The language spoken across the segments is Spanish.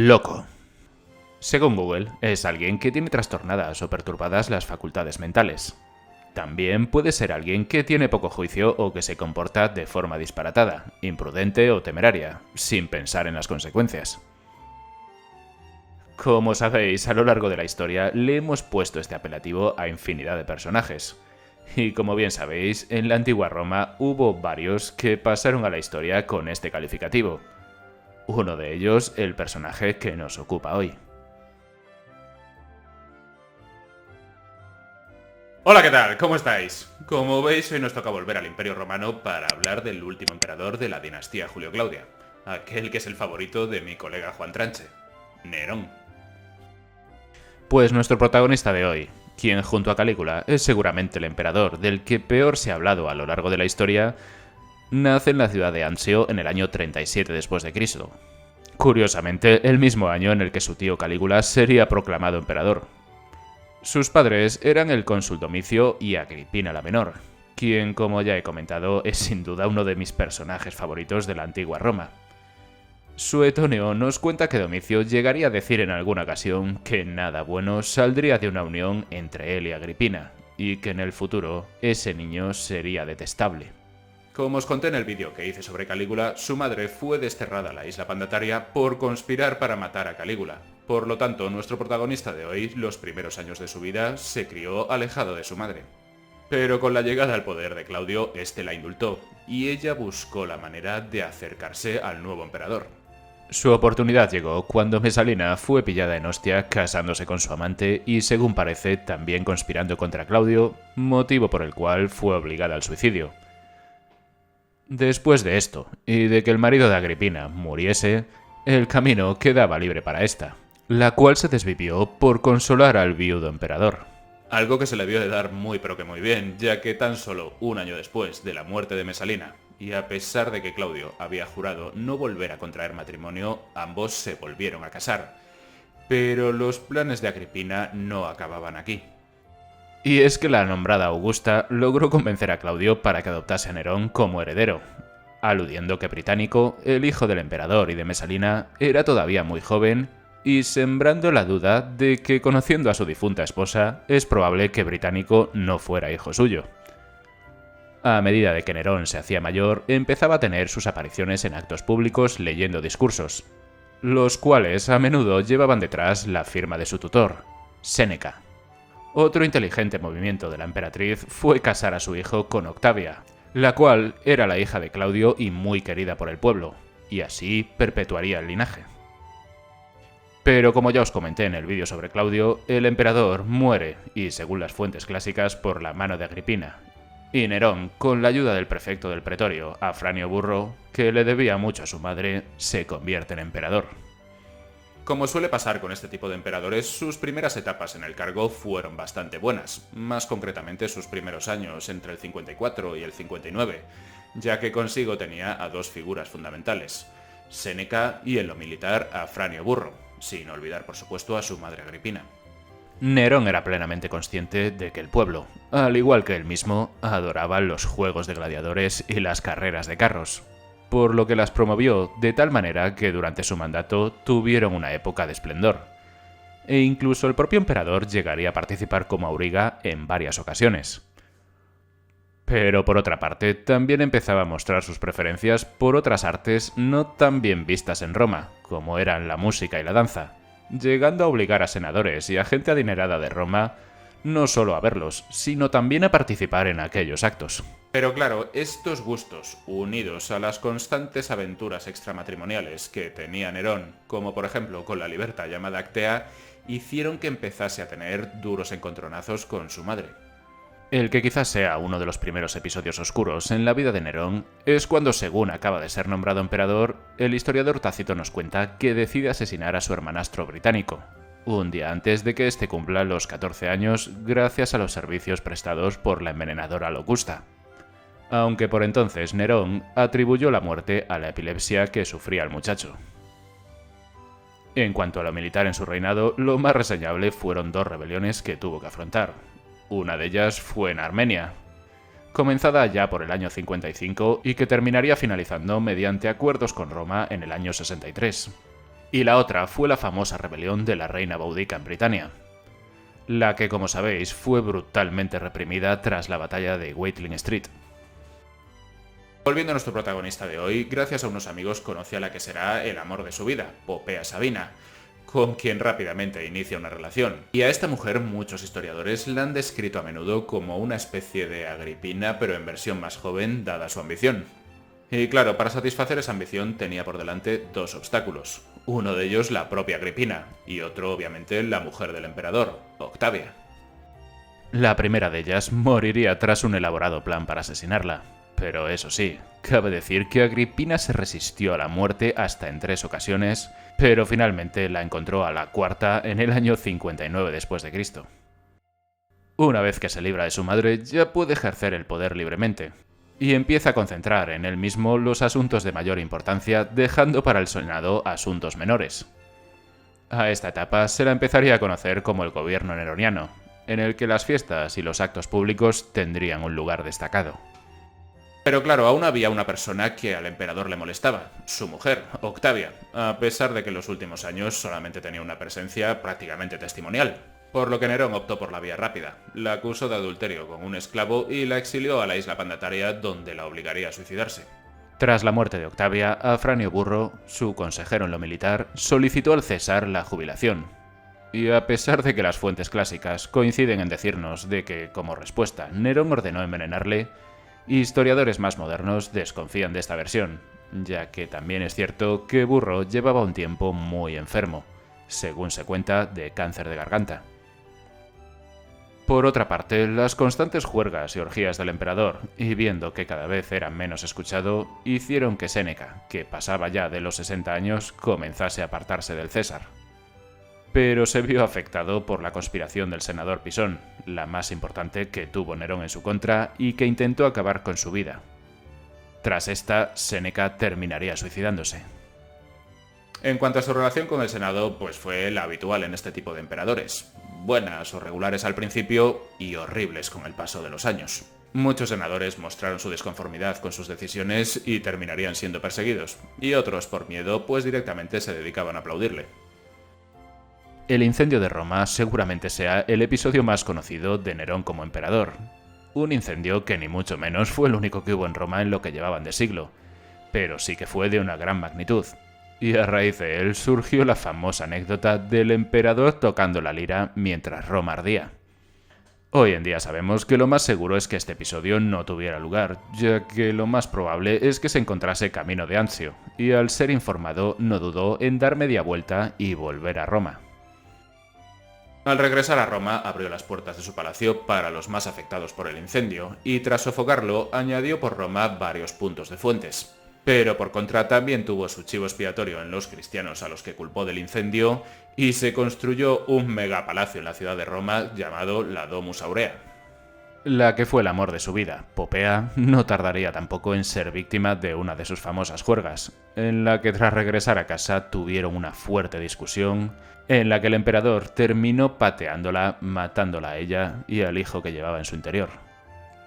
Loco. Según Google, es alguien que tiene trastornadas o perturbadas las facultades mentales. También puede ser alguien que tiene poco juicio o que se comporta de forma disparatada, imprudente o temeraria, sin pensar en las consecuencias. Como sabéis, a lo largo de la historia le hemos puesto este apelativo a infinidad de personajes. Y como bien sabéis, en la antigua Roma hubo varios que pasaron a la historia con este calificativo. Uno de ellos, el personaje que nos ocupa hoy. Hola, ¿qué tal? ¿Cómo estáis? Como veis, hoy nos toca volver al Imperio Romano para hablar del último emperador de la dinastía Julio-Claudia, aquel que es el favorito de mi colega Juan Tranche, Nerón. Pues nuestro protagonista de hoy, quien junto a Calígula es seguramente el emperador del que peor se ha hablado a lo largo de la historia, nace en la ciudad de Ansio en el año 37 después de Cristo. Curiosamente, el mismo año en el que su tío Calígula sería proclamado emperador. Sus padres eran el cónsul Domicio y Agripina la Menor, quien, como ya he comentado, es sin duda uno de mis personajes favoritos de la antigua Roma. Suetonio nos cuenta que Domicio llegaría a decir en alguna ocasión que nada bueno saldría de una unión entre él y Agripina, y que en el futuro ese niño sería detestable. Como os conté en el vídeo que hice sobre Calígula, su madre fue desterrada a la isla Pandataria por conspirar para matar a Calígula. Por lo tanto, nuestro protagonista de hoy, los primeros años de su vida, se crió alejado de su madre. Pero con la llegada al poder de Claudio, este la indultó, y ella buscó la manera de acercarse al nuevo emperador. Su oportunidad llegó cuando Mesalina fue pillada en Ostia casándose con su amante y, según parece, también conspirando contra Claudio, motivo por el cual fue obligada al suicidio. Después de esto, y de que el marido de Agripina muriese, el camino quedaba libre para esta, la cual se desvivió por consolar al viudo emperador. Algo que se le vio de dar muy pero que muy bien, ya que tan solo un año después de la muerte de Mesalina, y a pesar de que Claudio había jurado no volver a contraer matrimonio, ambos se volvieron a casar. Pero los planes de Agripina no acababan aquí. Y es que la nombrada Augusta logró convencer a Claudio para que adoptase a Nerón como heredero, aludiendo que Británico, el hijo del emperador y de Mesalina, era todavía muy joven y sembrando la duda de que, conociendo a su difunta esposa, es probable que Británico no fuera hijo suyo. A medida de que Nerón se hacía mayor, empezaba a tener sus apariciones en actos públicos leyendo discursos, los cuales a menudo llevaban detrás la firma de su tutor, Séneca. Otro inteligente movimiento de la emperatriz fue casar a su hijo con Octavia, la cual era la hija de Claudio y muy querida por el pueblo, y así perpetuaría el linaje. Pero como ya os comenté en el vídeo sobre Claudio, el emperador muere, y según las fuentes clásicas, por la mano de Agripina, y Nerón, con la ayuda del prefecto del pretorio, Afranio Burro, que le debía mucho a su madre, se convierte en emperador. Como suele pasar con este tipo de emperadores, sus primeras etapas en el cargo fueron bastante buenas, más concretamente sus primeros años entre el 54 y el 59, ya que consigo tenía a dos figuras fundamentales, Séneca y en lo militar a Afranio Burro, sin olvidar por supuesto a su madre Agripina. Nerón era plenamente consciente de que el pueblo, al igual que él mismo, adoraba los juegos de gladiadores y las carreras de carros, por lo que las promovió de tal manera que durante su mandato tuvieron una época de esplendor. E incluso el propio emperador llegaría a participar como auriga en varias ocasiones. Pero por otra parte, también empezaba a mostrar sus preferencias por otras artes no tan bien vistas en Roma, como eran la música y la danza, llegando a obligar a senadores y a gente adinerada de Roma no solo a verlos, sino también a participar en aquellos actos. Pero claro, estos gustos, unidos a las constantes aventuras extramatrimoniales que tenía Nerón, como por ejemplo con la liberta llamada Actea, hicieron que empezase a tener duros encontronazos con su madre. El que quizás sea uno de los primeros episodios oscuros en la vida de Nerón es cuando, según acaba de ser nombrado emperador, el historiador Tácito nos cuenta que decide asesinar a su hermanastro Británico, un día antes de que éste cumpla los 14 años gracias a los servicios prestados por la envenenadora Locusta. Aunque por entonces Nerón atribuyó la muerte a la epilepsia que sufría el muchacho. En cuanto a lo militar en su reinado, lo más reseñable fueron dos rebeliones que tuvo que afrontar. Una de ellas fue en Armenia, comenzada ya por el año 55 y que terminaría finalizando mediante acuerdos con Roma en el año 63. y la otra fue la famosa rebelión de la reina Boudica en Britania, la que, como sabéis, fue brutalmente reprimida tras la batalla de Watling Street. Volviendo a nuestro protagonista de hoy, gracias a unos amigos conoce a la que será el amor de su vida, Popea Sabina, con quien rápidamente inicia una relación. Y a esta mujer muchos historiadores la han descrito a menudo como una especie de Agripina, pero en versión más joven, dada su ambición. Y claro, para satisfacer esa ambición tenía por delante dos obstáculos. Uno de ellos la propia Agripina, y otro obviamente la mujer del emperador, Octavia. La primera de ellas moriría tras un elaborado plan para asesinarla. Pero eso sí, cabe decir que Agripina se resistió a la muerte hasta en 3 ocasiones, pero finalmente la encontró a la cuarta en el año 59 después de Cristo. Una vez que se libra de su madre, ya puede ejercer el poder libremente, y empieza a concentrar en él mismo los asuntos de mayor importancia, dejando para el Senado asuntos menores. A esta etapa se la empezaría a conocer como el gobierno neroniano, en el que las fiestas y los actos públicos tendrían un lugar destacado. Pero claro, aún había una persona que al emperador le molestaba, su mujer, Octavia, a pesar de que en los últimos años solamente tenía una presencia prácticamente testimonial. Por lo que Nerón optó por la vía rápida, la acusó de adulterio con un esclavo y la exilió a la isla Pandataria, donde la obligaría a suicidarse. Tras la muerte de Octavia, Afranio Burro, su consejero en lo militar, solicitó al César la jubilación. Y a pesar de que las fuentes clásicas coinciden en decirnos de que, como respuesta, Nerón ordenó envenenarle, historiadores más modernos desconfían de esta versión, ya que también es cierto que Burro llevaba un tiempo muy enfermo, según se cuenta, de cáncer de garganta. Por otra parte, las constantes juergas y orgías del emperador, y viendo que cada vez era menos escuchado, hicieron que Séneca, que pasaba ya de los 60 años, comenzase a apartarse del César. Pero se vio afectado por la conspiración del senador Pisón, la más importante que tuvo Nerón en su contra y que intentó acabar con su vida. Tras esta, Séneca terminaría suicidándose. En cuanto a su relación con el Senado, pues fue la habitual en este tipo de emperadores. Buenas o regulares al principio y horribles con el paso de los años. Muchos senadores mostraron su desconformidad con sus decisiones y terminarían siendo perseguidos, y otros por miedo pues directamente se dedicaban a aplaudirle. El incendio de Roma seguramente sea el episodio más conocido de Nerón como emperador. Un incendio que ni mucho menos fue el único que hubo en Roma en lo que llevaban de siglo, pero sí que fue de una gran magnitud. Y a raíz de él surgió la famosa anécdota del emperador tocando la lira mientras Roma ardía. Hoy en día sabemos que lo más seguro es que este episodio no tuviera lugar, ya que lo más probable es que se encontrase camino de Anzio, y al ser informado no dudó en dar media vuelta y volver a Roma. Al regresar a Roma, abrió las puertas de su palacio para los más afectados por el incendio, y tras sofocarlo, añadió por Roma varios puntos de fuentes. Pero por contra también tuvo su chivo expiatorio en los cristianos a los que culpó del incendio, y se construyó un megapalacio en la ciudad de Roma llamado la Domus Aurea. La que fue el amor de su vida, Popea, no tardaría tampoco en ser víctima de una de sus famosas juergas, en la que tras regresar a casa tuvieron una fuerte discusión, en la que el emperador terminó pateándola, matándola a ella y al hijo que llevaba en su interior.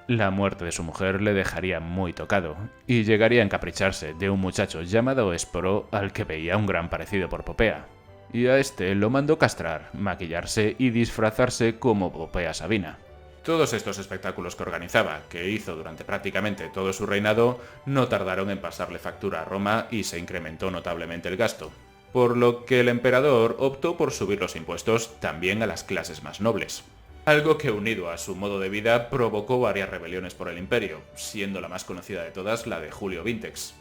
La muerte de su mujer le dejaría muy tocado, y llegaría a encapricharse de un muchacho llamado Esporo al que veía un gran parecido por Popea, y a este lo mandó castrar, maquillarse y disfrazarse como Popea Sabina. Todos estos espectáculos que organizaba, que hizo durante prácticamente todo su reinado, no tardaron en pasarle factura a Roma y se incrementó notablemente el gasto, por lo que el emperador optó por subir los impuestos también a las clases más nobles. Algo que, unido a su modo de vida, provocó varias rebeliones por el imperio, siendo la más conocida de todas la de Julio Vintex,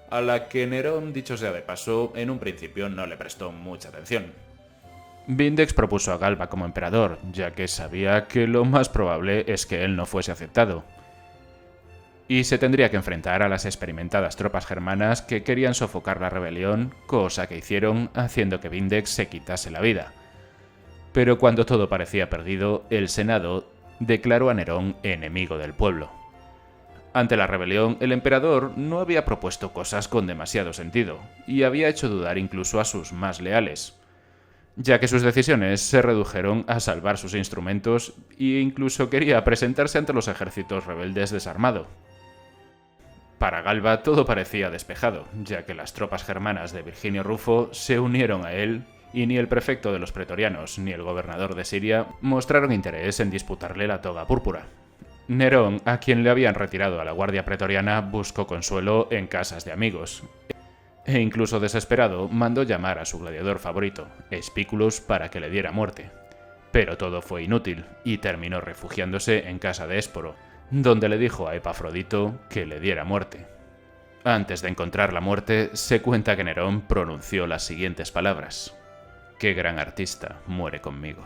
a la que Nerón, dicho sea de paso, en un principio no le prestó mucha atención. Vindex propuso a Galba como emperador, ya que sabía que lo más probable es que él no fuese aceptado, y se tendría que enfrentar a las experimentadas tropas germanas que querían sofocar la rebelión, cosa que hicieron haciendo que Vindex se quitase la vida. Pero cuando todo parecía perdido, el Senado declaró a Nerón enemigo del pueblo. Ante la rebelión, el emperador no había propuesto cosas con demasiado sentido, y había hecho dudar incluso a sus más leales, ya que sus decisiones se redujeron a salvar sus instrumentos e incluso quería presentarse ante los ejércitos rebeldes desarmado. Para Galba todo parecía despejado, ya que las tropas germanas de Virginio Rufo se unieron a él y ni el prefecto de los pretorianos ni el gobernador de Siria mostraron interés en disputarle la toga púrpura. Nerón, a quien le habían retirado a la guardia pretoriana, buscó consuelo en casas de amigos, e incluso desesperado mandó llamar a su gladiador favorito, Espículus, para que le diera muerte. Pero todo fue inútil y terminó refugiándose en casa de Ésporo, donde le dijo a Epafrodito que le diera muerte. Antes de encontrar la muerte, se cuenta que Nerón pronunció las siguientes palabras: «Qué gran artista muere conmigo».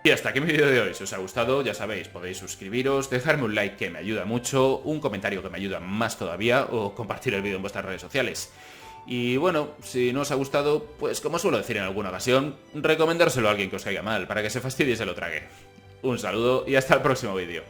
Y hasta aquí mi vídeo de hoy. Si os ha gustado, ya sabéis, podéis suscribiros, dejarme un like que me ayuda mucho, un comentario que me ayuda más todavía, o compartir el vídeo en vuestras redes sociales. Y bueno, si no os ha gustado, pues como suelo decir en alguna ocasión, recomendárselo a alguien que os caiga mal, para que se fastidie y se lo trague. Un saludo y hasta el próximo vídeo.